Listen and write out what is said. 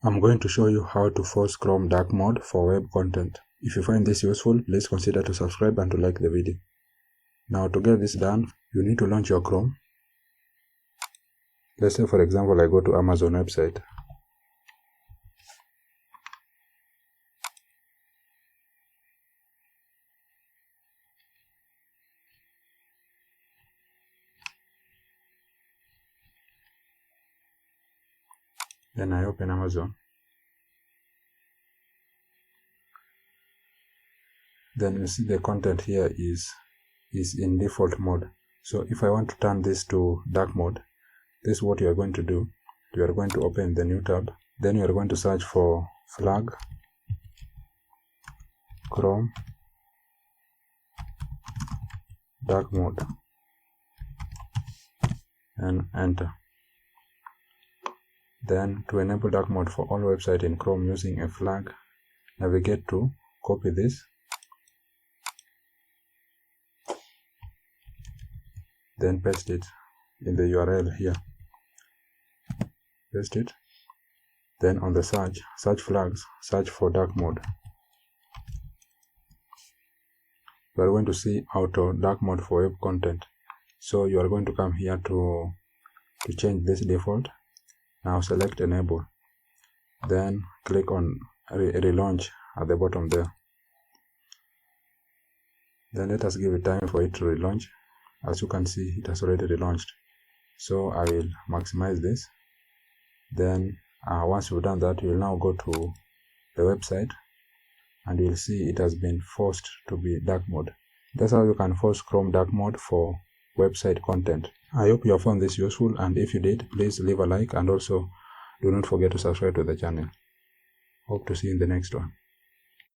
I'm going to show you how to force Chrome dark mode for web content. If you find this useful, please consider to subscribe and to like the video. Now to get this done, you need to launch your Chrome. Let's say for example I go to Amazon website. Then I open Amazon. Then you see the content here is in default mode. So if I want to turn this to dark mode, this is what you are going to do. You are going to open the new tab. Then you are going to search for flag Chrome dark mode and enter. Then to enable dark mode for all websites in Chrome using a flag, navigate to copy this, then paste it in the URL here. Paste it. Then on the search flags, search for dark mode. You are going to see auto dark mode for web content. So you are going to come here to change this default. Now select enable. Then click on relaunch at the bottom there. Then let us give it time for it to relaunch. As you can see, it has already relaunched. So I will maximize this. Then once you've done that, you will now go to the website and you will see it has been forced to be dark mode. That's how you can force Chrome dark mode for website content. I hope you have found this useful, and if you did, please leave a like and also do not forget to subscribe to the channel. Hope to see you in the next one.